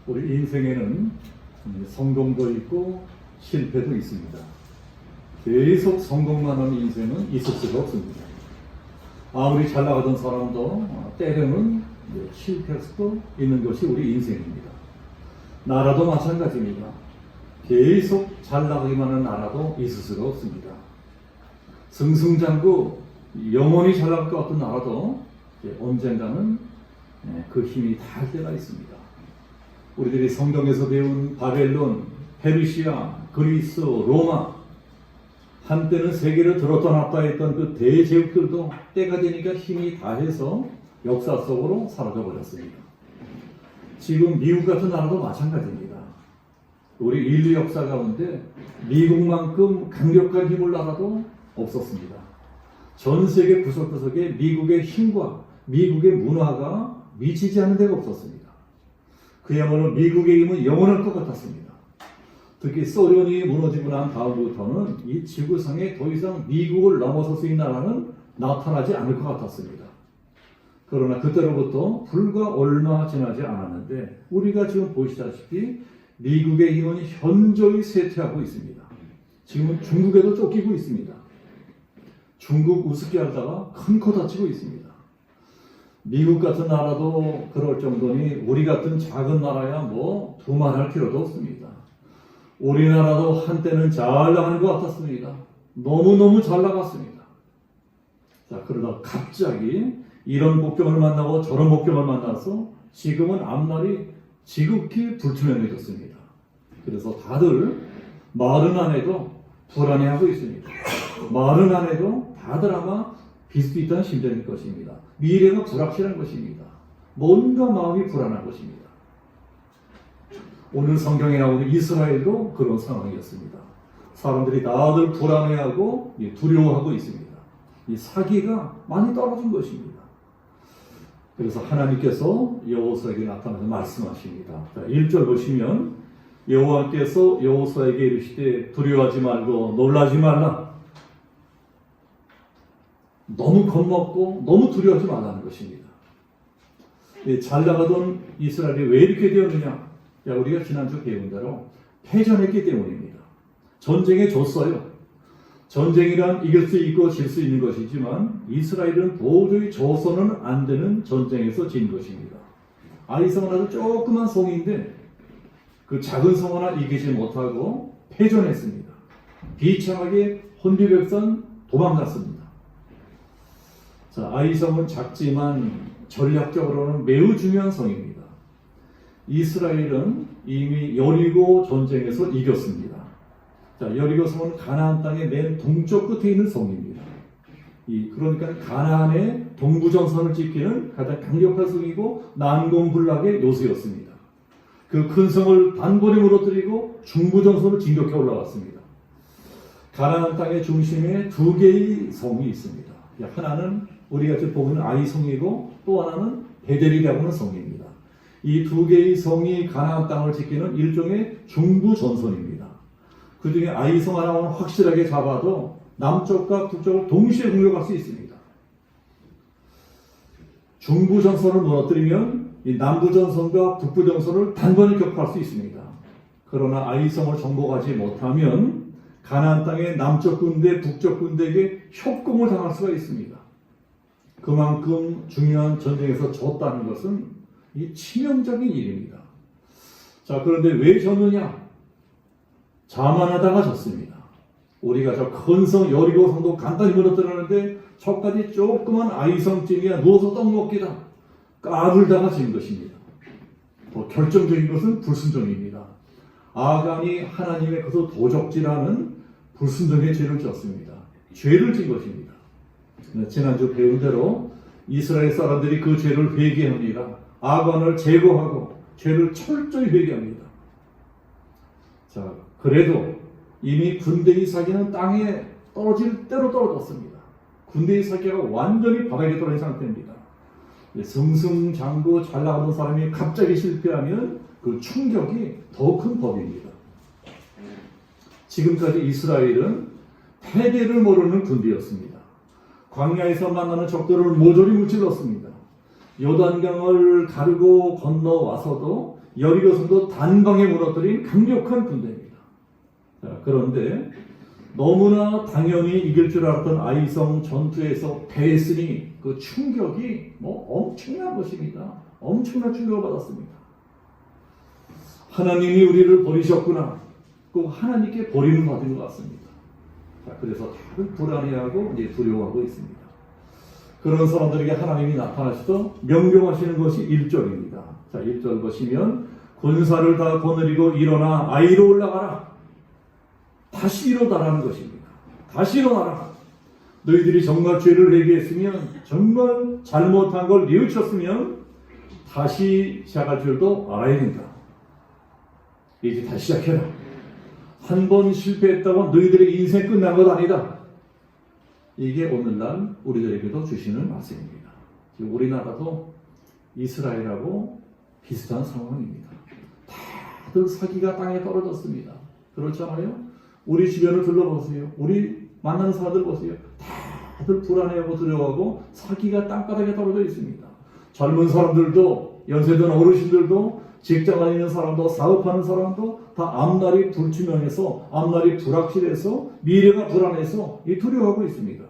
우리 인생에는 성공도 있고 실패도 있습니다. 계속 성공만 하는 인생은 있을 수가 없습니다. 아무리 잘 나가던 사람도 때로는 실패할 수도 있는 것이 우리 인생입니다. 나라도 마찬가지입니다. 계속 잘 나가기만 하는 나라도 있을 수가 없습니다. 승승장구 영원히 잘 나갈 것 같은 나라도 언젠가는 그 힘이 다할 때가 있습니다. 우리들이 성경에서 배운 바벨론, 페르시아, 그리스, 로마, 한때는 세계를 들었다 놨다 했던 그 대제국들도 때가 되니까 힘이 다해서 역사 속으로 사라져버렸습니다. 지금 미국 같은 나라도 마찬가지입니다. 우리 인류 역사 가운데 미국만큼 강력한 힘을 나라도 없었습니다. 전 세계 구석구석에 미국의 힘과 미국의 문화가 미치지 않는 데가 없었습니다. 그야말로 미국의 힘은 영원할 것 같았습니다. 특히 소련이 무너지고 난 다음부터는 이 지구상에 더 이상 미국을 넘어설 수 있는 나라는 나타나지 않을 것 같았습니다. 그러나 그때로부터 불과 얼마 지나지 않았는데 우리가 지금 보시다시피 미국의 힘은 현저히 쇠퇴하고 있습니다. 지금은 중국에도 쫓기고 있습니다. 중국 우습게 하다가 큰 코 다치고 있습니다. 미국 같은 나라도 그럴 정도니 우리 같은 작은 나라야 두말할 필요도 없습니다. 우리나라도 한때는 잘 나가는 것 같았습니다. 너무너무 잘 나갔습니다. 자, 그러다 갑자기 이런 복경을 만나고 저런 복경을 만나서 지금은 앞날이 지극히 불투명해졌습니다. 그래서 다들 말은 안 해도 불안해하고 있습니다. 말은 안 해도 다들 아마 비슷비슷한 심정일 것입니다. 미래가 불확실한 것입니다. 뭔가 마음이 불안한 것입니다. 오늘 성경에 나오는 이스라엘도 그런 상황이었습니다. 사람들이 다들 불안해하고 두려워하고 있습니다. 이 사기가 많이 떨어진 것입니다. 그래서 하나님께서 여호수아에게 나타나서 말씀하십니다. 자, 1절 보시면 여호와께서 여호수아에게 이르시되 두려워하지 말고 놀라지 말라. 너무 겁먹고 너무 두려워하지 말라는 것입니다. 잘 나가던 이스라엘이 왜 이렇게 되었느냐? 우리가 지난주 배운 대로 패전했기 때문입니다. 전쟁에 졌어요. 전쟁이란 이길 수 있고 질 수 있는 것이지만 이스라엘은 도저히 져서는 안 되는 전쟁에서 진 것입니다. 아이성은 아주 조그만 성인데 그 작은 성 하나 이기지 못하고 패전했습니다. 비참하게 혼비백산 도망갔습니다. 자, 아이성은 작지만 전략적으로는 매우 중요한 성입니다. 이스라엘은 이미 여리고 전쟁에서 이겼습니다. 자, 여리고 성은 가나안 땅의 맨 동쪽 끝에 있는 성입니다. 그러니까 가나안의 동부전선을 지키는 가장 강력한 성이고 난공불락의 요새였습니다. 그 큰 성을 단번에 무너뜨리고 중부전선을 진격해 올라왔습니다. 가나안 땅의 중심에 두 개의 성이 있습니다. 하나는 우리가 지금 보는 아이성이고 또 하나는 베델이라고 하는 성입니다. 이 두 개의 성이 가나안 땅을 지키는 일종의 중부전선입니다. 그 중에 아이성 하나만 확실하게 잡아도 남쪽과 북쪽을 동시에 공격할 수 있습니다. 중부전선을 무너뜨리면 이 남부전선과 북부전선을 단번에 격파할 수 있습니다. 그러나 아이성을 정복하지 못하면 가나안 땅의 남쪽 군대, 북쪽 군대에게 협공을 당할 수가 있습니다. 그만큼 중요한 전쟁에서 졌다는 것은 이 치명적인 일입니다. 자, 그런데 왜 졌느냐? 자만하다가 졌습니다. 우리가 저 큰 성 여리고 성도 간단히 무너뜨렸는데 저까지 조그만 아이성쯤이야 누워서 떡 먹기다. 까불다가 진 것입니다. 더 결정적인 것은 불순종입니다. 아간이 하나님의 것을 도적질하는 불순종의 죄를 졌습니다. 죄를 진 것입니다. 지난주 배운 대로 이스라엘 사람들이 그 죄를 회개합니다. 아간을 제거하고 죄를 철저히 회개합니다. 자, 그래도 이미 군대의 사기는 땅에 떨어질 대로 떨어졌습니다. 군대의 사기가 완전히 바닥에 떨어진 상태입니다. 승승장구 잘 나가던 사람이 갑자기 실패하면 그 충격이 더 큰 법입니다. 지금까지 이스라엘은 패배를 모르는 군대였습니다. 광야에서 만나는 적들을 모조리 무찔렀습니다. 요단강을 가르고 건너와서도 여리고성도 단방에 무너뜨린 강력한 군대입니다. 자, 그런데 너무나 당연히 이길 줄 알았던 아이성 전투에서 패했으니 그 충격이 엄청난 것입니다. 엄청난 충격을 받았습니다. 하나님이 우리를 버리셨구나. 꼭 하나님께 버림을 받은 것 같습니다. 자, 그래서 다들 불안해하고 이제 두려워하고 있습니다. 그런 사람들에게 하나님이 나타나셔서 명령하시는 것이 1절입니다. 자, 1절 보시면 군사를 다 거느리고 일어나 아이로 올라가라. 다시 일어나라는 것입니다. 다시 일어나라. 너희들이 정말 죄를 회개했으면, 정말 잘못한 걸 뉘우쳤으면 다시 시작할 줄도 알아야 된다. 이제 다시 시작해라. 한 번 실패했다고 너희들의 인생 끝난 것 아니다. 이게 오늘날 우리들에게도 주시는 말씀입니다. 지금 우리나라도 이스라엘하고 비슷한 상황입니다. 다들 사기가 땅에 떨어졌습니다. 그렇잖아요? 우리 주변을 둘러보세요. 우리 만나는 사람들 보세요. 다들 불안해하고 두려워하고 사기가 땅바닥에 떨어져 있습니다. 젊은 사람들도, 연세든 어르신들도, 직장 다니는 사람도, 사업하는 사람도 다 앞날이 불투명해서, 앞날이 불확실해서, 미래가 불안해서 두려워하고 있습니다.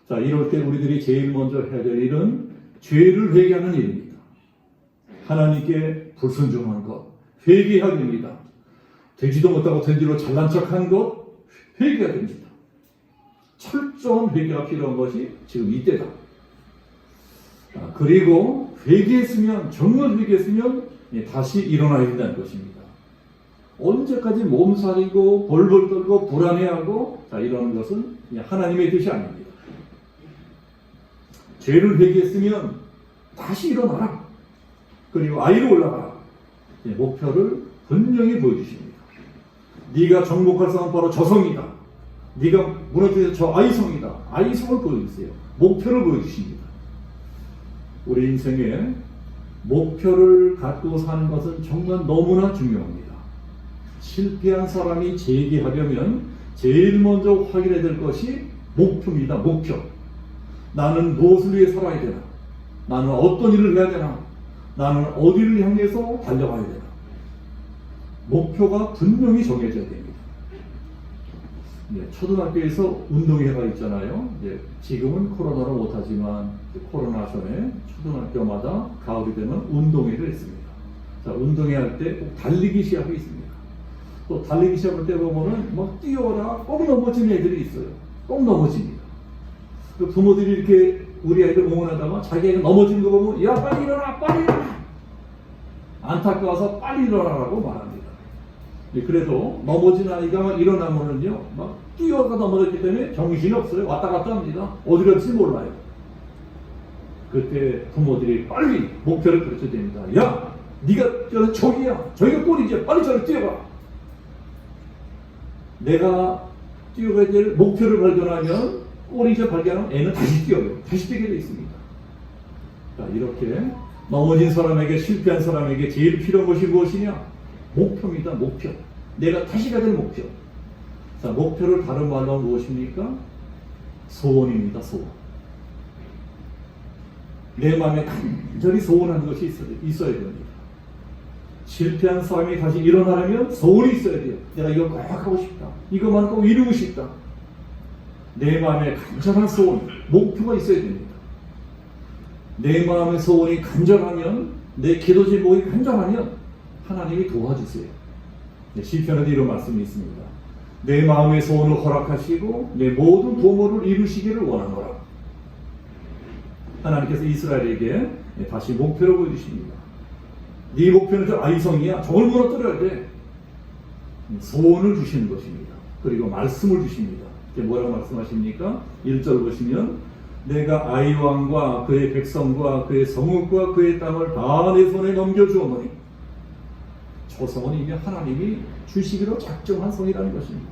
자, 이럴 때 우리들이 제일 먼저 해야 될 일은 죄를 회개하는 일입니다. 하나님께 불순종한 것, 회개해야 됩니다. 되지도 못하고 된 뒤로 잘난 척한 것, 회개해야 됩니다. 철저한 회개가 필요한 것이 지금 이때다. 그리고 회개했으면, 정말 회개했으면 다시 일어나야 된다는 것입니다. 언제까지 몸살이고 벌벌 떨고 불안해하고 이러는 것은 하나님의 뜻이 아닙니다. 죄를 회개했으면 다시 일어나라. 그리고 아이로 올라가라. 목표를 분명히 보여주십니다. 네가 정복할 사람은 바로 저성이다. 네가 무너뜨려서 저 아이성이다. 아이성을 보여주세요. 목표를 보여주십니다. 우리 인생에 목표를 갖고 사는 것은 정말 너무나 중요합니다. 실패한 사람이 재기하려면 제일 먼저 확인해야 될 것이 목표입니다. 목표. 나는 무엇을 위해 살아야 되나? 나는 어떤 일을 해야 되나? 나는 어디를 향해서 달려가야 되나? 목표가 분명히 정해져야 됩니다. 초등학교에서 운동회가 있잖아요. 지금은 코로나로 못하지만 코로나 전에 초등학교마다 가을이 되면 운동회를 했습니다. 자, 운동회 할 때 꼭 달리기 시합이 있습니다. 또 달리기 시합할 때 보면은 뛰어라 꼭 넘어지는 애들이 있어요. 꼭 넘어집니다. 그 부모들이 이렇게 우리 아이들 응원하다가 자기 아이가 넘어지는 거 보면 야 빨리 일어나 빨리 일어나 안타까워서 빨리 일어나라고 말합니다. 그래도 넘어진 아이가 일어나면은요 뛰어가 넘어졌기 때문에 정신이 없어요. 왔다 갔다 합니다. 어디 갈지 몰라요. 그때 부모들이 빨리 목표를 가르쳐야 됩니다. 야 네가 저기야 저기가 골이지 빨리 저를 뛰어가. 내가 뛰어가야 될 목표를 발견하면 골이죠 발견하면 애는 다시 뛰어요. 다시 뛰게 되어 있습니다. 자, 이렇게 넘어진 사람에게 실패한 사람에게 제일 필요한 것이 무엇이냐? 목표입니다. 목표. 내가 다시 가야 될 목표. 자, 목표를 다른 말로 하면 무엇입니까? 소원입니다. 소원. 내 마음에 간절히 소원하는 것이 있어야 됩니다. 실패한 사람이 다시 일어나려면 소원이 있어야 돼요. 내가 이거 꼭 하고 싶다. 이것만 꼭 이루고 싶다. 내 마음에 간절한 소원, 목표가 있어야 됩니다. 내 마음의 소원이 간절하면, 내 기도 제목이 간절하면 하나님이 도와주세요. 시편에도 이런 말씀이 있습니다. 내 마음의 소원을 허락하시고 내 모든 도모를 이루시기를 원하노라. 하나님께서 이스라엘에게 다시 목표를 보여주십니다. 네 목표는 저 아이성이야. 저걸 무너뜨려야 돼. 소원을 주시는 것입니다. 그리고 말씀을 주십니다. 뭐라고 말씀하십니까? 1절 보시면 내가 아이왕과 그의 백성과 그의 성읍과 그의 땅을 다 내 손에 넘겨주었노니 저 성은 이미 하나님이 주시기로 작정한 성이라는 것입니다.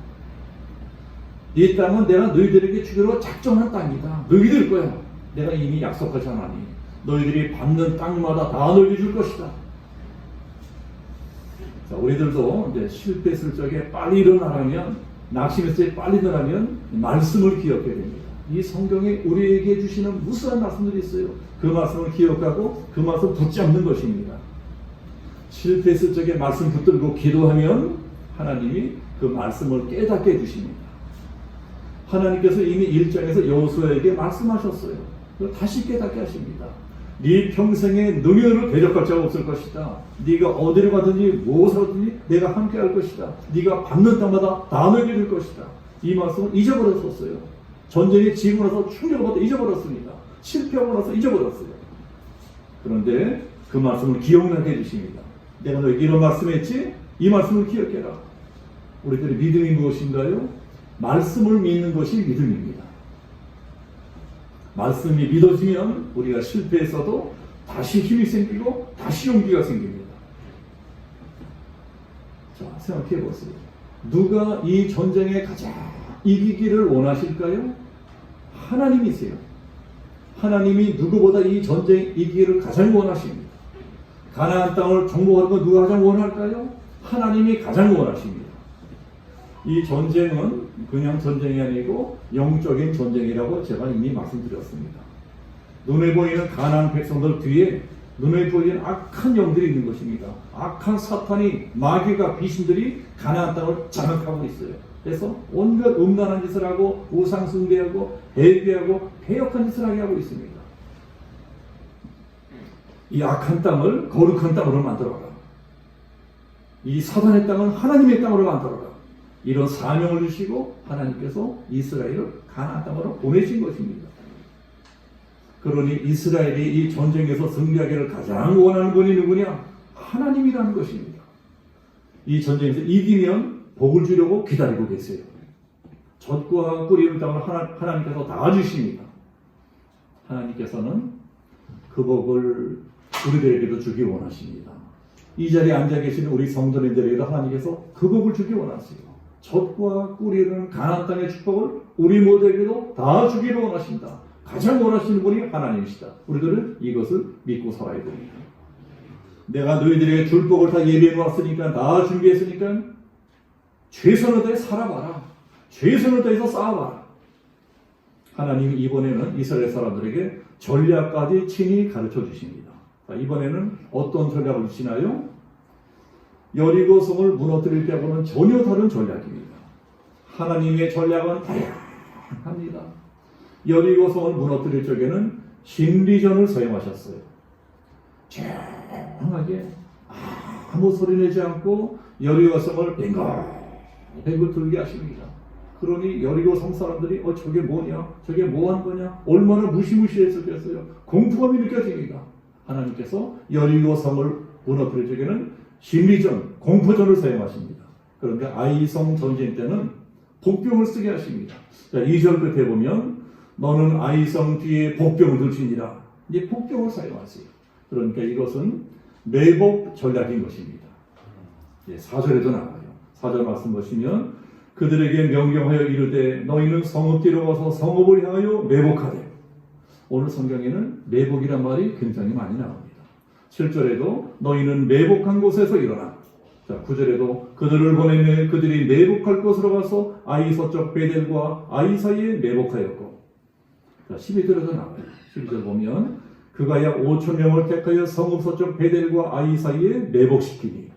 이 땅은 내가 너희들에게 주기로 작정한 땅이다. 너희들 거야. 내가 이미 약속하지 않았니? 너희들이 밟는 땅마다 다 너희들이 줄 것이다. 자, 우리들도 이제 실패했을 적에 빨리 일어나려면, 낙심했을 때 빨리 일어나면 말씀을 기억해야 됩니다. 이 성경에 우리에게 주시는 무수한 말씀들이 있어요. 그 말씀을 기억하고 그 말씀을 붙잡는 것입니다. 실패했을 적에 말씀 붙들고 기도하면 하나님이 그 말씀을 깨닫게 해주십니다. 하나님께서 이미 1장에서 여호수아에게 말씀하셨어요. 다시 깨닫게 하십니다. 네 평생에 능히 대적할 자가 없을 것이다. 네가 어디를 가든지 무엇을 하든지 내가 함께 할 것이다. 네가 받는 땅마다 다 너에게 줄 것이다. 이 말씀을 잊어버렸었어요. 전쟁에 지고 나서 충격을 받아 잊어버렸습니다. 실패하고 나서 잊어버렸어요. 그런데 그 말씀을 기억나게 해주십니다. 내가 너에게 이런 말씀했지? 이 말씀을 기억해라. 우리들의 믿음이 무엇인가요? 말씀을 믿는 것이 믿음입니다. 말씀이 믿어지면 우리가 실패했어도 다시 힘이 생기고 다시 용기가 생깁니다. 자, 생각해 보세요. 누가 이 전쟁에 가장 이기기를 원하실까요? 하나님이세요. 하나님이 누구보다 이 전쟁 이기기를 가장 원하십니다. 가나안 땅을 정복하는 건 누가 가장 원할까요? 하나님이 가장 원하십니다. 이 전쟁은 그냥 전쟁이 아니고 영적인 전쟁이라고 제가 이미 말씀드렸습니다. 눈에 보이는 가나안 백성들 뒤에 눈에 보이는 악한 영들이 있는 것입니다. 악한 사탄이 마귀가 귀신들이 가나안 땅을 장악하고 있어요. 그래서 온갖 음란한 짓을 하고 우상 숭배하고 배교하고 패역한 짓을 하게 하고 있습니다. 이 악한 땅을 거룩한 땅으로 만들어라. 이 사단의 땅을 하나님의 땅으로 만들어라. 이런 사명을 주시고 하나님께서 이스라엘을 가나안 땅으로 보내신 것입니다. 그러니 이스라엘이 이 전쟁에서 승리하기를 가장 원하는 분이 누구냐? 하나님이라는 것입니다. 이 전쟁에서 이기면 복을 주려고 기다리고 계세요. 젖과 꿀이 있는 땅을 하나님께서 다 주십니다. 하나님께서는 그 복을 우리들에게도 주기 원하십니다. 이 자리에 앉아 계시는 우리 성도님들에게도 하나님께서 그 복을 주기 원하세요. 젖과 꿀이 흐르는 가나안 땅의 축복을 우리 모두에게도 다 주기를 원하십니다. 가장 원하시는 분이 하나님이시다. 우리들은 이것을 믿고 살아야 됩니다. 내가 너희들에게 줄 복을 다 예비해 놓았으니까, 다 준비했으니까 최선을 다해 살아봐라. 최선을 다해서 싸워봐라. 하나님이 이번에는 이스라엘 사람들에게 전략까지 친히 가르쳐 주십니다. 자, 이번에는 어떤 전략을 주시나요? 여리고성을 무너뜨릴 때하고는 전혀 다른 전략입니다. 하나님의 전략은 다양합니다. 여리고성을 무너뜨릴 적에는 심리전을 사용하셨어요. 조용하게 아무 소리 내지 않고 여리고성을 뱅글 돌게 하십니다. 그러니 여리고성 사람들이 저게 뭐냐? 저게 뭐 한 거냐? 얼마나 무시무시했었겠어요. 공포감이 느껴집니다. 하나님께서 여리고성을 무너뜨릴 적에는 심리전, 공포전을 사용하십니다. 그런데 아이성 전쟁 때는 복병을 쓰게 하십니다. 자, 2절 끝에 보면 너는 아이성 뒤에 복병을 들지니라. 이제 복병을 사용하세요. 그러니까 이것은 매복 전략인 것입니다. 4절에도 나와요. 4절 말씀 보시면 그들에게 명령하여 이르되 너희는 성읍 뒤로 와서 성읍을 향하여 매복하되. 오늘 성경에는 매복이란 말이 굉장히 많이 나옵니다. 7절에도 너희는 매복한 곳에서 일어나. 자, 9절에도 그들을 보내매 그들이 매복할 곳으로 가서 아이 서쪽 베델과 아이 사이에 매복하였고. 자, 12절에도 나와요. 12절 보면 그가 약 5천 명을 택하여 성읍 서쪽 베델과 아이 사이에 매복시키니.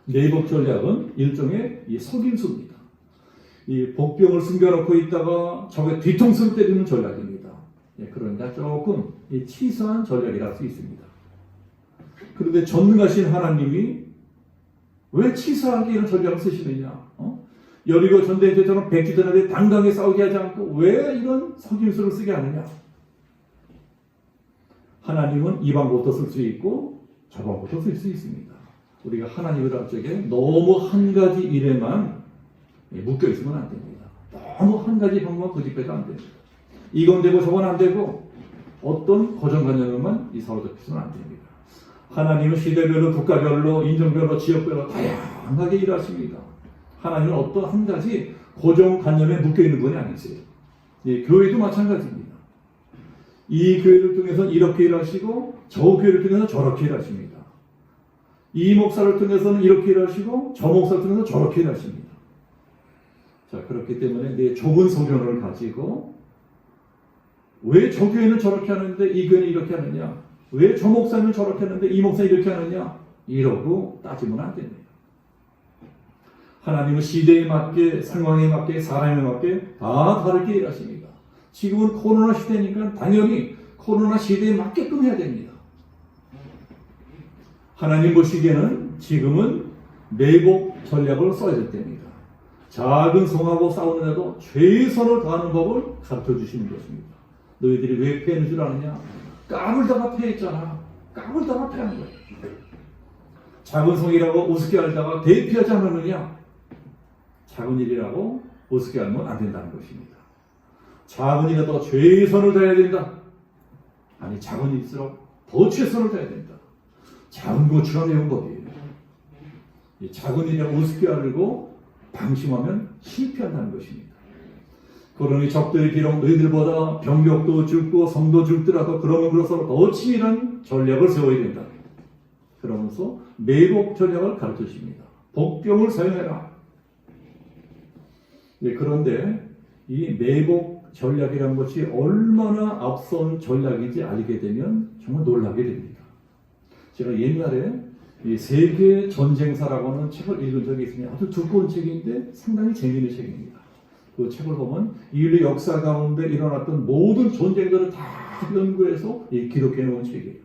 매복 전략은 일종의 이 속임수입니다. 이 복병을 숨겨놓고 있다가 적의 뒤통수를 때리는 전략입니다. 그러니까 조금 치사한 전략이라 할 수 있습니다. 그런데 전능하신 하나님이 왜 치사하게 이런 전략을 쓰시느냐? 여리고 전쟁 때처럼 백지전에 당당하게 싸우게 하지 않고 왜 이런 속임수를 쓰게 하느냐? 하나님은 이 방법도 쓸 수 있고 저 방법도 쓸 수 있습니다. 우리가 하나님을 할 적에 너무 한 가지 일에만 묶여 있으면 안 됩니다. 너무 한 가지 방법만 고집해도 안 됩니다. 이건 되고 저건 안 되고 어떤 고정관념만 사로잡히면 안 됩니다. 하나님은 시대별로, 국가별로, 인종별로, 지역별로 다양하게 일하십니다. 하나님은 어떤 한 가지 고정관념에 묶여있는 분이 아니세요. 교회도 마찬가지입니다. 이 교회를 통해서 이렇게 일하시고 저 교회를 통해서 저렇게 일하십니다. 이 목사를 통해서는 이렇게 일하시고 저 목사를 통해서 저렇게 일하십니다. 자, 그렇기 때문에 내 좁은 소견을 가지고 왜 저 교회는 저렇게 하는데 이 교회는 이렇게 하느냐? 왜 저 목사님은 저렇게 하는데 이 목사는 이렇게 하느냐? 이러고 따지면 안 됩니다. 하나님은 시대에 맞게, 상황에 맞게, 사람에 맞게 다 다르게 일하십니다. 지금은 코로나 시대니까 당연히 코로나 시대에 맞게끔 해야 됩니다. 하나님 보시기에는 지금은 매복 전략을 써야 될 때입니다. 작은 성하고 싸우는데도 최선을 다하는 법을 가르쳐 주시는 것입니다. 너희들이 왜 패는 줄 아느냐? 까불다가 패했잖아. 까불다가 패한 거야. 작은 성이라고 우습게 알다가 대피하지 않았느냐? 작은 일이라고 우습게 알면 안 된다는 것입니다. 작은 일에도 최선을 다해야 된다. 아니, 작은 일일수록 더 최선을 다해야 된다. 작은 고추가 매운 법이에요. 작은 일이라고 우습게 알고 방심하면 실패한다는 것입니다. 그러니 적들의 비록 너희들보다 병력도 죽고 성도 죽더라도 그러면 그럴수록 더 치밀한 전략을 세워야 된다. 그러면서 매복 전략을 가르쳐 주십니다. 복병을 사용해라. 네, 그런데 이 매복 전략이라는 것이 얼마나 앞선 전략인지 알게 되면 정말 놀라게 됩니다. 제가 옛날에 이 세계 전쟁사라고 하는 책을 읽은 적이 있습니다. 아주 두꺼운 책인데 상당히 재미있는 책입니다. 그 책을 보면 인류 역사 가운데 일어났던 모든 전쟁들을 다 연구해서 기록해 놓은 책이에요.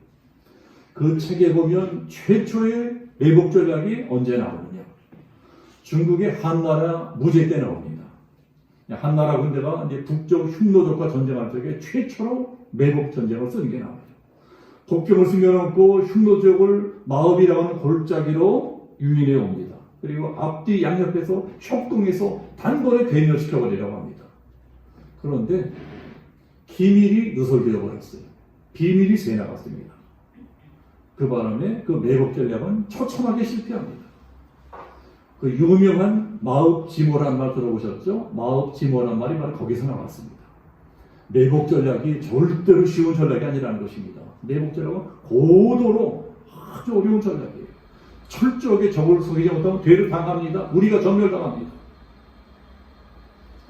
그 책에 보면 최초의 매복 전략이 언제 나오느냐? 중국의 한나라 무제 때 나옵니다. 한나라 군대가 이제 북쪽 흉노족과 전쟁할 적에 최초로 매복 전쟁을 쓰는 게 나와요. 독경을 숨겨놓고 흉노족을 마읍이라고 하는 골짜기로 유인해 옵니다. 그리고 앞뒤 양옆에서 협동해서 단번에 괴멸시켜버리라고 합니다. 그런데 기밀이 누설되어 버렸어요. 비밀이 새 나갔습니다. 그 바람에 그 매복 전략은 처참하게 실패합니다. 그 유명한 마읍지모란 말 들어보셨죠? 마읍지모란 말이 바로 거기서 나왔습니다. 매복 전략이 절대로 쉬운 전략이 아니라는 것입니다. 매복 전략은 고도로 아주 어려운 전략이에요. 철저하게 적을 속이지 못하면 되를 당합니다. 우리가 전멸당합니다.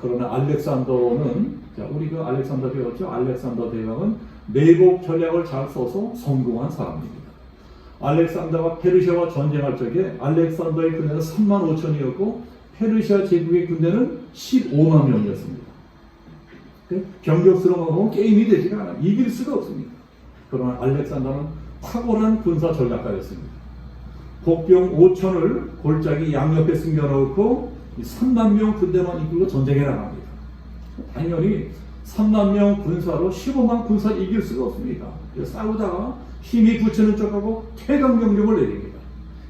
그러나 알렉산더는, 자, 우리가 알렉산더 배웠죠? 알렉산더 대왕은 매복 전략을 잘 써서 성공한 사람입니다. 알렉산더가 페르시아와 전쟁할 적에 알렉산더의 군대는 3만 5천이었고 페르시아 제국의 군대는 15만 명이었습니다. 경격스러운 게임이 되지가 않아요. 이길 수가 없습니다. 그러나 알렉산더는 탁월한 군사 전략가였습니다. 복병 5천을 골짜기 양옆에 숨겨놓고 3만 명 군대만 이끌고 전쟁에 나갑니다. 당연히 3만 명 군사로 15만 군사 이길 수가 없습니다. 싸우다가 힘이 붙이는 쪽하고 퇴각 명령을 내립니다.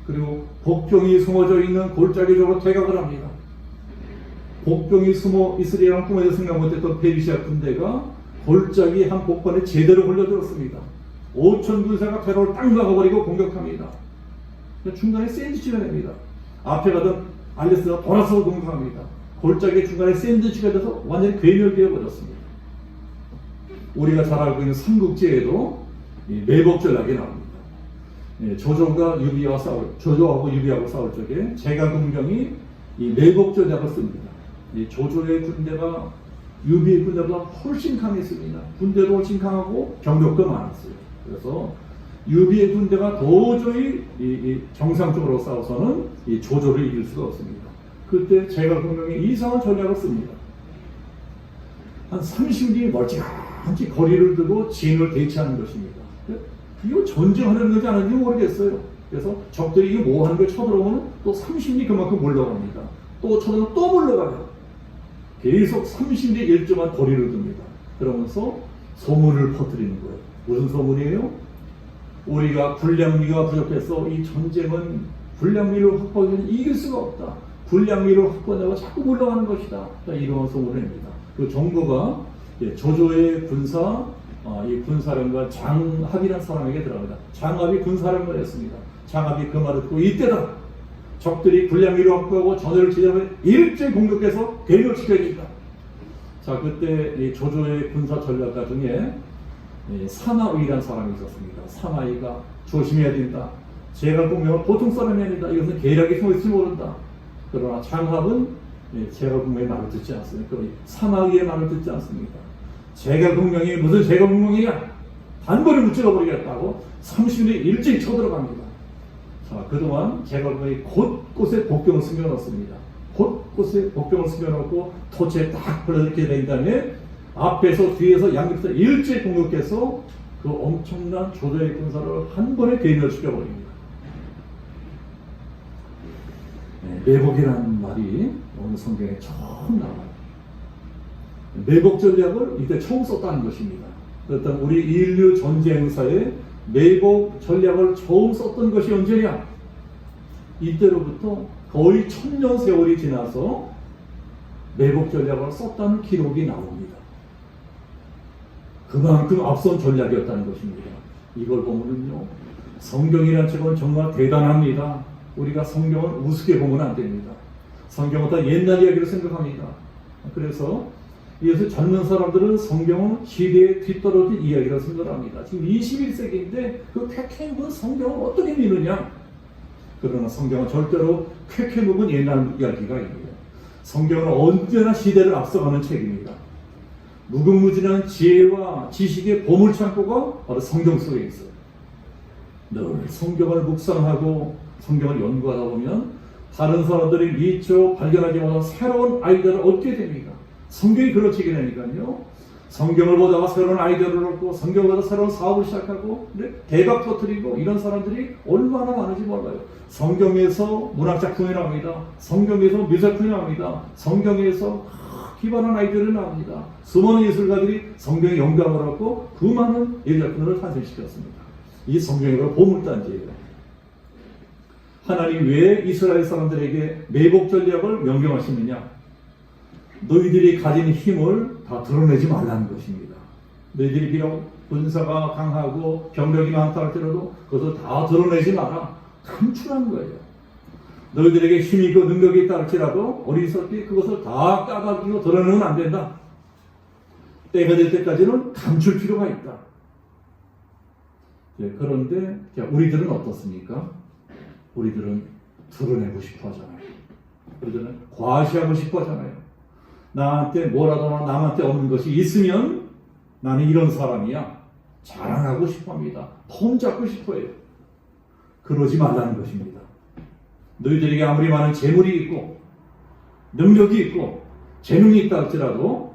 그리고 복병이 숨어져 있는 골짜기 쪽으로 퇴각을 합니다. 복병이 숨어 있으리라는 꿈에도 생각 못했던 페르시아 군대가 골짜기 한 복판에 제대로 걸려들었습니다. 5천 군사가 퇴로를 딱 막아버리고 공격합니다. 중간에 샌드위치가 됩니다. 앞에 가던 알렉스가 돌아서 공격합니다. 골짜기 중간에 샌드위치가 돼서 완전히 괴멸되어 버렸습니다. 우리가 잘 알고 있는 삼국지에도 매복 전략이 나옵니다. 조조하고 유비하고 싸울 적에 제갈공명이 이 매복 전략을 씁니다. 이 조조의 군대가 유비의 군대보다 훨씬 강했습니다. 군대도 훨씬 강하고 병력도 많았어요. 그래서 유비의 군대가 도저히 정상적으로 싸워서는 이 조조를 이길 수가 없습니다. 그때 제갈공명이 이상한 전략을 씁니다. 한 30리 멀찌감치 거리를 두고 진을 대치하는 것입니다. 이거 전쟁하려는 건지 안 하는지 모르겠어요. 그래서 적들이 이거 뭐 하는 걸 쳐들어오면 또 30리 그만큼 몰려갑니다. 또 쳐들어오면 또 몰려가요. 계속 30리 일정한 거리를 둡니다. 그러면서 소문을 퍼뜨리는 거예요. 무슨 소문이에요? 우리가 군량미가 부족해서 이 전쟁은 군량미를 확보하면 이길 수가 없다. 군량미를 확보하려고 자꾸 몰려가는 것이다. 이런 소문을 냅니다. 그 정보가 조조의 이 군사령관 장합이라는 사람에게 들어갑니다. 장합이 군사령관이었습니다. 장합이 그 말을 듣고 이때다. 적들이 군량미를 확보하고 전열을 지려면 일제히 공격해서 괴멸시켜야 된다. 자, 그때 이 조조의 군사 전략가 중에 사마의라는 사람이 있었습니다. 사마의가 조심해야 된다. 제갈공명은 보통 사람이 아니다. 이것은 계략이 숨어있을지 모른다. 그러나 장합은 제가 분명히 말을 듣지 않습니까? 사마귀의 말을 듣지 않습니까? 제가 분명히 무슨 제가 분명이냐? 단번에 무찔러 버리겠다고 30일 일찍 쳐들어갑니다. 자, 그동안 제가 분명히 곳곳에 복병을 숨겨놓습니다. 곳곳에 복병을 숨겨놓고 토치에 딱 불러들게 된 다음에 앞에서 뒤에서 양옆에서 일제히 공격해서 그 엄청난 조조의 군사를 한 번에 괴멸 시켜버립니다. 매복이라는 말이 오늘 성경에 처음 나와요. 매복 전략을 이때 처음 썼다는 것입니다. 어떤 우리 인류 전쟁사에 매복 전략을 처음 썼던 것이 언제냐? 이때로부터 거의 1000년 세월이 지나서 매복 전략을 썼다는 기록이 나옵니다. 그만큼 앞선 전략이었다는 것입니다. 이걸 보면요, 성경이라는 책은 정말 대단합니다. 우리가 성경을 우습게 보면 안 됩니다. 성경은 다 옛날 이야기를 생각합니다. 그래서 이래서 젊은 사람들은 성경은 시대에 뒤떨어진 이야기라고 생각합니다. 지금 21세기인데 그 쾌쾌 묵은 성경을 어떻게 믿느냐? 그러나 성경은 절대로 쾌쾌 묵은 옛날 이야기가 아닙니다. 성경은 언제나 시대를 앞서가는 책입니다. 무궁무진한 지혜와 지식의 보물창고가 바로 성경 속에 있어요. 늘 성경을 묵상하고 성경을 연구하다 보면 다른 사람들이 미처 발견하지 못한 새로운 아이디어를 얻게 됩니다. 성경이 그런 책이라니까요. 성경을 보다가 새로운 아이디어를 얻고 성경을 보다 새로운 사업을 시작하고 대박 터뜨리고 이런 사람들이 얼마나 많은지 몰라요. 성경에서 문학작품이 나옵니다. 성경에서 미술작품이 나옵니다. 성경에서 기발한 아이디어를 나옵니다. 수많은 예술가들이 성경에 영감을 얻고 그 많은 예술작품을 탄생시켰습니다. 이 성경이 바로 보물단지예요. 하나님 왜 이스라엘 사람들에게 매복 전략을 명령하시느냐? 너희들이 가진 힘을 다 드러내지 말라는 것입니다. 너희들이 비록 군사가 강하고 병력이 많다 할지라도 그것을 다 드러내지 마라. 감추라는 거예요. 너희들에게 힘이 있고 능력이 있다 할지라도 어리석게 그것을 다 까가지고 드러내면 안 된다. 때가 될 때까지는 감출 필요가 있다. 그런데 우리들은 어떻습니까? 우리들은 드러내고 싶어 하잖아요. 우리들은 과시하고 싶어 하잖아요. 나한테 뭐라도 남한테 없는 것이 있으면 나는 이런 사람이야. 자랑하고 싶어 합니다. 폼 잡고 싶어 해요. 그러지 말라는 것입니다. 너희들에게 아무리 많은 재물이 있고 능력이 있고 재능이 있다 할지라도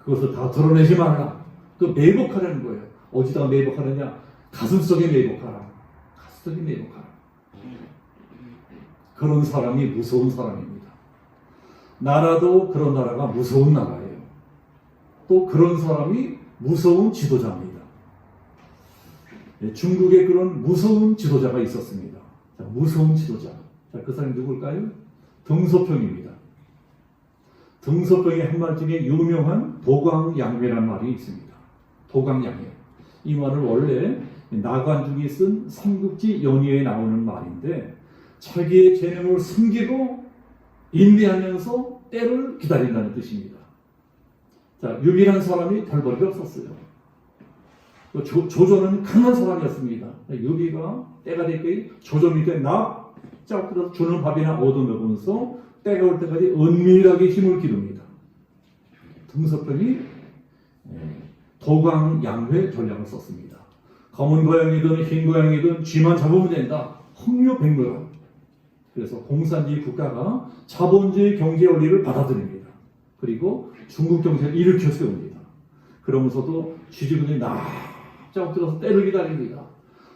그것을 다 드러내지 말라. 그 매복하라는 거예요. 어디다가 매복하느냐? 가슴속에 매복하라. 가슴속에 매복하라. 그런 사람이 무서운 사람입니다. 나라도 그런 나라가 무서운 나라예요. 또 그런 사람이 무서운 지도자입니다. 중국에 그런 무서운 지도자가 있었습니다. 자, 무서운 지도자. 자, 그 사람이 누굴까요? 등소평입니다. 등소평의 한 말 중에 유명한 도광양회라는 말이 있습니다. 도광양회. 이 말을 원래 나관중이 쓴 삼국지 연의에 나오는 말인데 자기의 재능을 숨기고 인내하면서 때를 기다린다는 뜻입니다. 자, 유비라는 사람이 별 볼이 없었어요. 조조는 강한 사람이었습니다. 유비가 때가 될 때 조조 밑에 납작들어서 주는 밥이나 얻어먹으면서 때가 올 때까지 은밀하게 힘을 기릅니다. 등소평이 도광양회 전략을 썼습니다. 검은 고양이든 흰 고양이든 쥐만 잡으면 된다. 흥묘백묘라. 그래서 공산주의 국가가 자본주의 경제 원리를 받아들입니다. 그리고 중국 경제를 일으켜 세웁니다. 그러면서도 쥐지분이 납작 들어서 때를 기다립니다.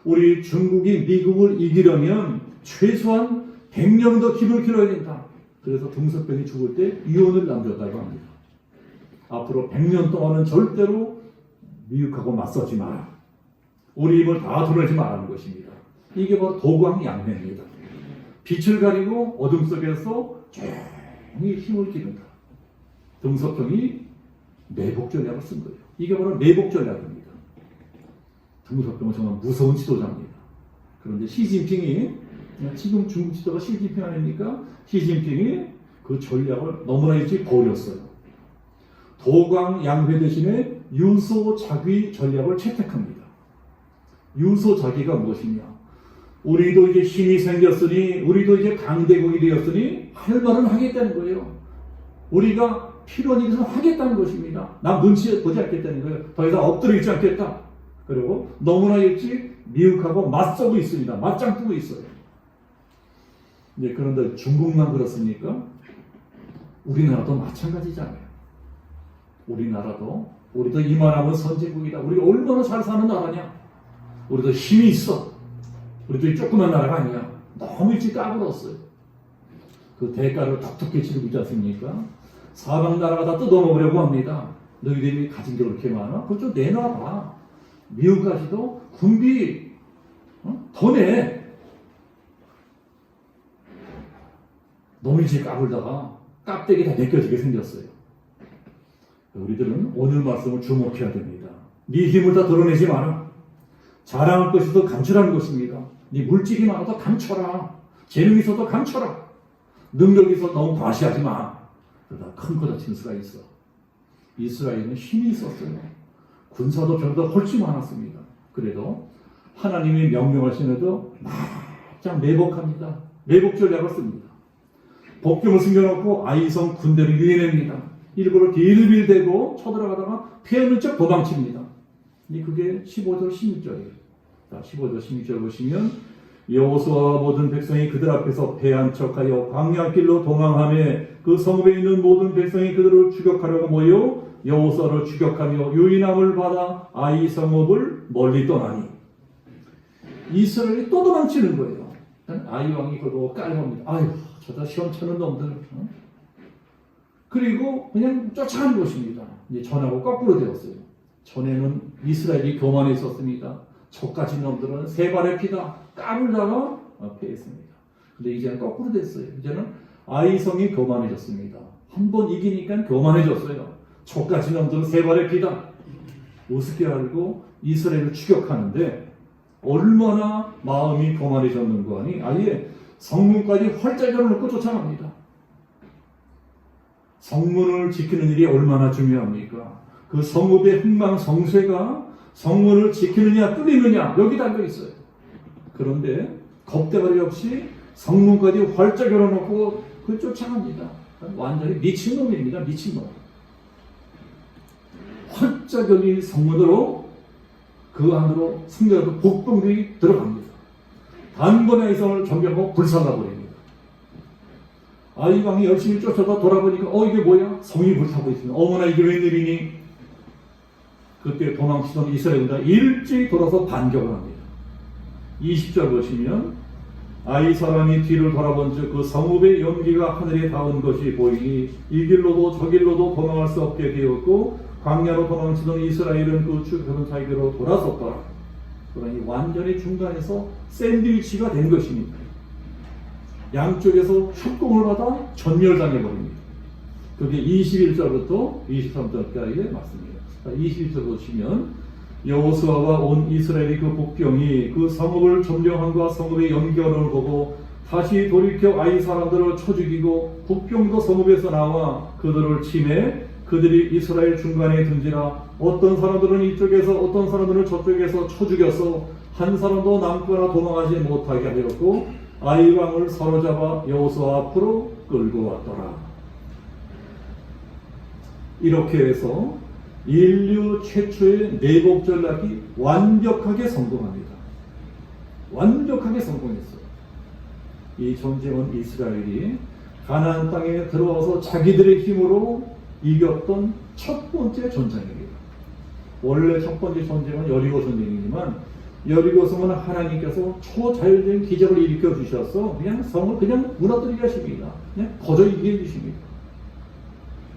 우리 중국이 미국을 이기려면 최소한 100년 더 힘을 길어야 된다. 그래서 등소평이 죽을 때 유언을 남겼다고 합니다. 앞으로 100년 동안은 절대로 미국하고 맞서지 마라. 우리 힘을 다 드러내지 말라는 것입니다. 이게 바로 도광양회입니다. 빛을 가리고 어둠 속에서 조용히 힘을 기른다. 등소평이 매복 전략을 쓴 거예요. 이게 바로 매복 전략입니다. 등소평은 정말 무서운 지도자입니다. 그런데 시진핑이 지금 중국 지도가 시진핑 아닙니까? 시진핑이 그 전략을 너무나 일찍 버렸어요. 도광양회 대신에 유소자귀 전략을 채택합니다. 유소자귀가 무엇이냐? 우리도 이제 힘이 생겼으니, 우리도 이제 강대국이 되었으니 할 말은 하겠다는 거예요. 우리가 필요한 일을 하겠다는 것입니다. 남 눈치 보지 않겠다는 거예요. 더 이상 엎드려 있지 않겠다. 그리고 너무나 일찍 미혹하고 맞서고 있습니다. 맞짱 뜨고 있어요. 이제 그런데 중국만 그렇습니까? 우리나라도 마찬가지잖아요. 우리도 이만하면 선진국이다. 우리가 얼마나 잘 사는 나라냐? 우리도 힘이 있어. 우리도 이 조그만 나라가 아니야. 너무 일찍 까불었어요. 그 대가를 톡톡히 치르고 있지 않습니까? 사방 나라가 다 뜯어먹으려고 합니다. 너희들이 가진 게 그렇게 많아? 그거 좀 내놔봐. 미국까지도 군비 더 내. 너무 일찍 까불다가 깍대기 다 벗겨지게 생겼어요. 우리들은 오늘 말씀을 주목해야 됩니다. 네 힘을 다 드러내지 마라. 자랑할 것이 더 감추라는 것입니다. 네 물질이 많아도 감춰라. 재능이 있어도 감춰라. 능력이 있어도 너무 과시하지 마. 그러다 큰 거 다칠 수가 있어. 이스라엘은 힘이 있었어요. 군사도 별보다 훨씬 많았습니다. 그래도 하나님이 명령하시면도 막 매복합니다. 매복 전략을 씁니다. 복경을 숨겨놓고 아이성 군대를 유인합니다. 일부러 빌빌대고 쳐들어가다가 피하는 척 도망칩니다. 그게 15절 16절이에요. 자, 15절 16절 보시면 여호수아와 모든 백성이 그들 앞에서 패한 척하여 광야길로 도망하며 그 성읍에 있는 모든 백성이 그들을 추격하려고 모여 여호수아를 추격하며 유인함을 받아 아이 성읍을 멀리 떠나니 이스라엘이 또 도망치는 거예요. 아이 왕이 그거 깔봅니다. 아유, 저다 시험치는 놈들. 그리고 그냥 쫓아가는 것입니다. 이제 전하고 거꾸로 되었어요. 전에는 이스라엘이 교만해 있었습니다. 저까지 놈들은 세 발의 피다 까불다가 패했습니다. 근데 이제는 거꾸로 됐어요. 이제는 아이성이 교만해졌습니다. 한 번 이기니까 교만해졌어요. 저까지 놈들은 세 발의 피다. 우습게 알고 이스라엘을 추격하는데 얼마나 마음이 교만해졌는가 하니 아예 성문까지 활짝 열어놓고 쫓아갑니다. 성문을 지키는 일이 얼마나 중요합니까? 그 성읍의 흥망성쇠가 성문을 지키느냐 뚫리느냐 여기 달려 있어요. 그런데 겁대가리 없이 성문까지 활짝 열어놓고 그 쫓아갑니다. 완전히 미친놈입니다. 미친놈. 활짝 열린 성문으로 그 안으로 승려도 복병들이 들어갑니다. 단번에 이성을 정병하고 불살라버립니다. 아이왕이 열심히 쫓아다 돌아보니까 이게 뭐야? 성이 불타고 있습니다. 어머나 이게 웬일이니? 그때 도망치던 이스라엘군이 일찍 돌아서 반격을 합니다. 20절 보시면 아이 사람이 뒤를 돌아본 즉 그 성읍의 연기가 하늘에 닿은 것이 보이니 이 길로도 저 길로도 도망할 수 없게 되었고 광야로 도망치던 이스라엘은 그 추격하던 자기로 돌아섰더라. 그러니 완전히 중간에서 샌드위치가 된 것입니다. 양쪽에서 협공을 받아 전멸당해버립니다. 그게 21절부터 23절까지의 말씀입니다. 21절 보시면 여호수아와 온 이스라엘이 그 복병이 그 성읍을 점령함과 성읍의 연결을 보고 다시 돌이켜 아이 사람들을 쳐 죽이고 복병도 성읍에서 나와 그들을 치매 그들이 이스라엘 중간에 든지라 어떤 사람들은 이쪽에서 어떤 사람들은 저쪽에서 쳐 죽여서 한 사람도 남거나 도망하지 못하게 하였고 아이 왕을 사로잡아 여호수아 앞으로 끌고 왔더라. 이렇게 해서 인류 최초의 내복 전략이 완벽하게 성공합니다. 완벽하게 성공했어요. 이 전쟁은 이스라엘이 가나안 땅에 들어와서 자기들의 힘으로 이겼던 첫 번째 전쟁입니다. 원래 첫 번째 전쟁은 여리고 전쟁이지만 여리고 성은 하나님께서 초자연적인 기적을 일으켜 주셔서 그냥 성을 그냥 무너뜨리게 하십니다. 그냥 거저 이기게 해주십니다.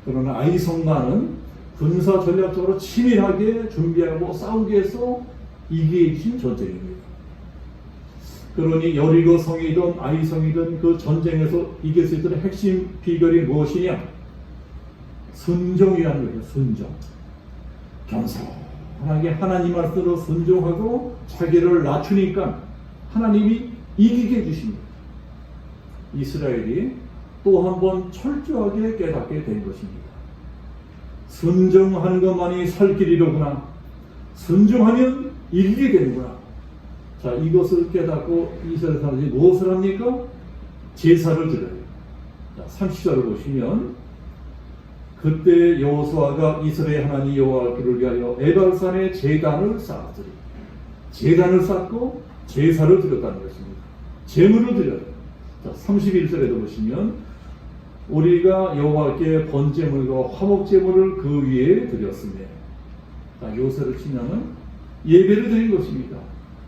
그러나 아이성만은 군사 전략적으로 치밀하게 준비하고 싸우기 위해서 이기게 해주신 전쟁입니다. 그러니 여리고 성이든 아이성이든 그 전쟁에서 이길 수 있도록 핵심 비결이 무엇이냐? 순종이라는 거예요. 순종. 겸손하게 하나님 말씀으로 순종하고 자기를 낮추니까 하나님이 이기게 해주십니다. 이스라엘이 또 한 번 철저하게 깨닫게 된 것입니다. 순종하는 것만이 살 길이로구나. 순종하면 이기게 되는구나. 자, 이것을 깨닫고 이스라엘 사람들이 무엇을 합니까? 제사를 드려요. 자, 30절을 보시면 그때 여호수아가 이스라엘 하나님 여호와를 위하여 에발산에 제단을 쌓았더니 제단을 쌓고 제사를 드렸다는 것입니다. 제물을 드려요. 자, 31절에도 보시면 우리가 여호와께 번제물과 화목제물을 그 위에 드렸으며, 자, 요새를 치면은 예배를 드린 것입니다.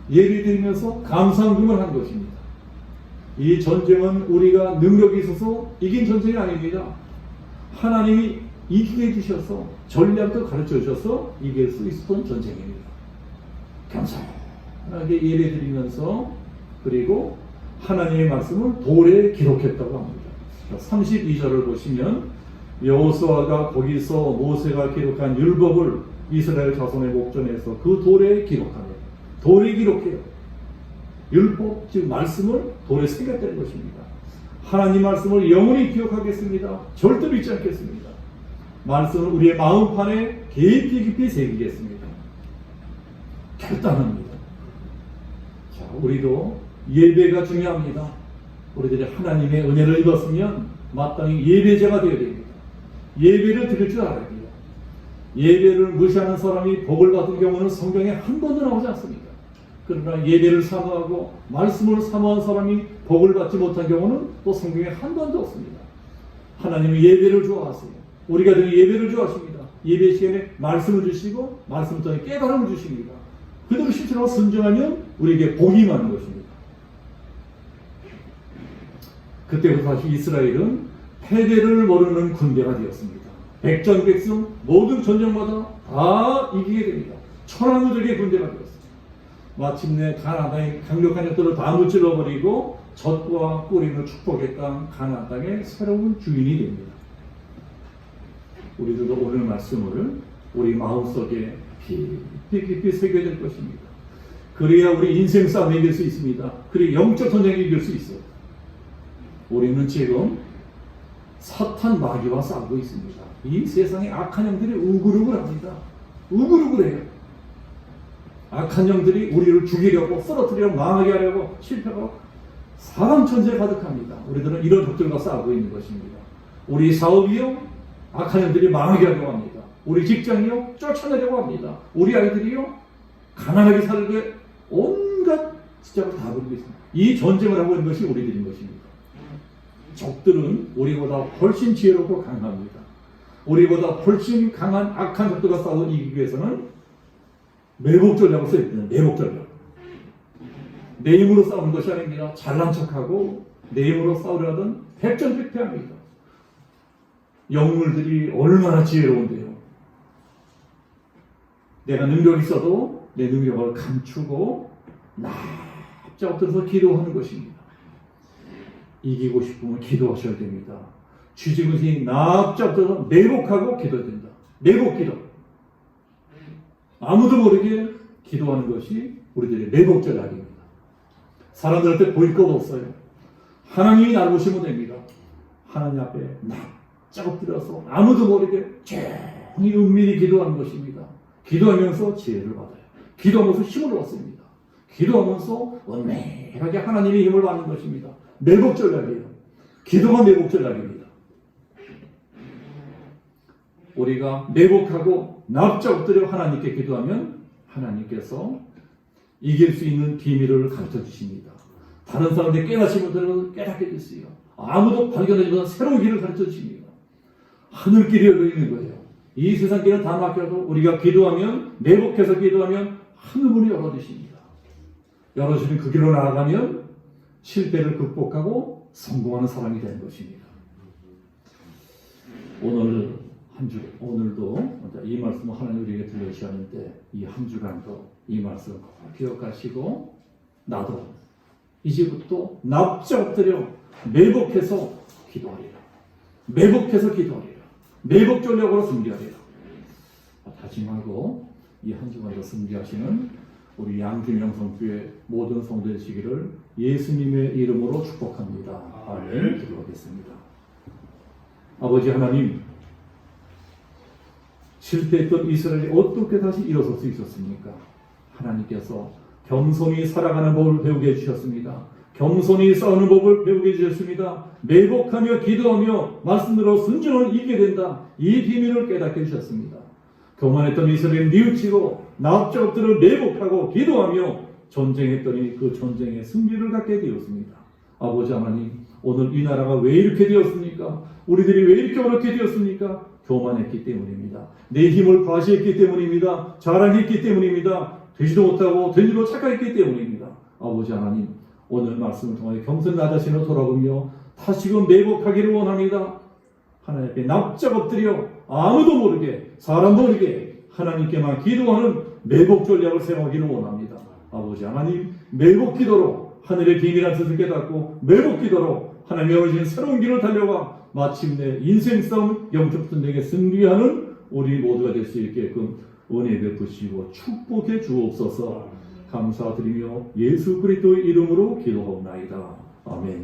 예배 드리면서 감상금을 한 것입니다. 이 전쟁은 우리가 능력이 있어서 이긴 전쟁이 아닙니다. 하나님이 이기게 해주셔서 전략도 가르쳐 주셔서 이길 수 있었던 전쟁입니다. 감사하게 예배 드리면서, 그리고 하나님의 말씀을 돌에 기록했다고 합니다. 32절을 보시면 여호수아가 거기서 모세가 기록한 율법을 이스라엘 자손의 목전에서 그 돌에 기록하며, 돌에 기록해요. 율법, 즉 말씀을 돌에 새겼다는 것입니다. 하나님 말씀을 영원히 기억하겠습니다. 절대로 잊지 않겠습니다. 말씀을 우리의 마음판에 깊이 새기겠습니다. 결단합니다. 자, 우리도 예배가 중요합니다. 우리들이 하나님의 은혜를 입었으면 마땅히 예배자가 되어야 됩니다. 예배를 드릴 줄 알아야 돼요. 예배를 무시하는 사람이 복을 받은 경우는 성경에 한 번도 나오지 않습니다. 그러나 예배를 사모하고 말씀을 사모한 사람이 복을 받지 못한 경우는 또 성경에 한 번도 없습니다. 하나님은 예배를 좋아하세요. 우리가 늘 예배를 좋아하십니다. 예배 시간에 말씀을 주시고 말씀 통해 깨달음을 주십니다. 그대로 실천하고 순종하면 우리에게 복이 임하는 것입니다. 그때부터 다시 이스라엘은 패배를 모르는 군대가 되었습니다. 백전백승, 모든 전쟁마다 다 이기게 됩니다. 천하무적의 군대가 되었습니다. 마침내 가나안 땅의 강력한 적들을 다 무찔러버리고 젖과 꿀이는 축복의 땅 가나안 땅의 새로운 주인이 됩니다. 우리들도 오늘 말씀을 우리 마음속에 깊이 새겨야 될 것입니다. 그래야 우리 인생 싸움에 이길 수 있습니다. 그리고 영적 전쟁에 이길 수 있어요. 우리는 지금 사탄 마귀와 싸우고 있습니다. 이 세상의 악한 영들이 우글우글합니다. 우글우글해요. 악한 영들이 우리를 죽이려고, 쓰러뜨리려고, 망하게 하려고, 실패하고 사람 천지에 가득합니다. 우리들은 이런 적들과 싸우고 있는 것입니다. 우리 사업이요, 악한 영들이 망하게 하려고 합니다. 우리 직장이요, 쫓아내려고 합니다. 우리 아이들이요, 가난하게 살게 온갖 지적을 다 부리고 있습니다. 이 전쟁을 하고 있는 것이 우리들인 것입니다. 적들은 우리보다 훨씬 지혜롭고 강합니다. 우리보다 훨씬 강한 악한 적들과 싸워 이기기 위해서는 매복 전략을 써야 됩니다. 매복 전략. 내 힘으로 싸우는 것이 아닙니다. 잘난 척하고 내 힘으로 싸우려 하던 백전백패합니다. 영물들이 얼마나 지혜로운데요. 내가 능력이 있어도 내 능력을 감추고 납작 엎드려서 기도하는 것입니다. 이기고 싶으면 기도하셔야 됩니다. 쥐죽은 스님 납작 엎드려서 매복하고 기도해야 된다. 매복 기도. 아무도 모르게 기도하는 것이 우리들의 매복 전략입니다. 사람들한테 보일 것 없어요. 하나님이 나를 보시면 됩니다. 하나님 앞에 납작 엎드려서 아무도 모르게 조용히 은밀히 기도하는 것입니다. 기도하면서 지혜를 받아요. 기도하면서 힘을 얻습니다. 기도하면서 은밀하게 하나님의 힘을 받는 것입니다. 매복 전략이에요. 기도가 매복 전략입니다. 우리가 매복하고 납작 엎드려 하나님께 기도하면 하나님께서 이길 수 있는 비밀을 가르쳐 주십니다. 다른 사람들이 깨닫지 못하는 깨닫게 해주세요. 아무도 발견하지 못한 새로운 길을 가르쳐 주십니다. 하늘길이 열려 있는 거예요. 이 세상 길은 다 막혀도 우리가 기도하면, 매복해서 기도하면 하늘문이 열어주십니다. 열어주시는 그 길로 나아가면 실패를 극복하고 성공하는 사람이 되는 것입니다. 오늘도 이 말씀을 하나님 우리에게 들려주셨는데 이 한 주간도 이 말씀을 기억하시고 나도 이제부터 납작 엎드려 매복해서 기도하리라. 매복해서 기도하리라. 매복 전략으로 승리하리라. 다짐하고 이 한 주간도 승리하시는 우리 양준영 성교회 모든 성도의 시기를 예수님의 이름으로 축복합니다. 아멘. 기도하겠습니다. 아버지 하나님, 실패했던 이스라엘이 어떻게 다시 일어설 수 있었습니까? 하나님께서 겸손히 살아가는 법을 배우게 해주셨습니다. 겸손히 싸우는 법을 배우게 해주셨습니다. 매복하며 기도하며 말씀대로 순종을 이기게 된다. 이 비밀을 깨닫게 해주셨습니다. 교만했던 이스라엘을 뉘우치고 납작업들을 매복하고 기도하며 전쟁했더니 그 전쟁에 승리를 갖게 되었습니다. 아버지 하나님, 오늘 이 나라가 왜 이렇게 되었습니까? 우리들이 왜 이렇게 어렵게 되었습니까? 교만했기 때문입니다. 내 힘을 과시했기 때문입니다. 자랑했기 때문입니다. 되지도 못하고 되지도 착각했기 때문입니다. 아버지 하나님, 오늘 말씀을 통해 겸손히 나 자신을 돌아보며 다시금 매복하기를 원합니다. 하나님 앞에 납작 엎드려 아무도 모르게 사람도 모르게 하나님께만 기도하는 매복 전략을 세우기를 원합니다. 아버지 하나님, 매복 기도로 하늘의 비밀한 뜻을 깨닫고 매복 기도로 하나님이 열어주신 새로운 길을 달려가 마침내 인생 싸움 영적 전쟁에 승리하는 우리 모두가 될 수 있게끔 은혜 베푸시고 축복해 주옵소서. 감사드리며 예수 그리스도의 이름으로 기도하옵나이다. 아멘.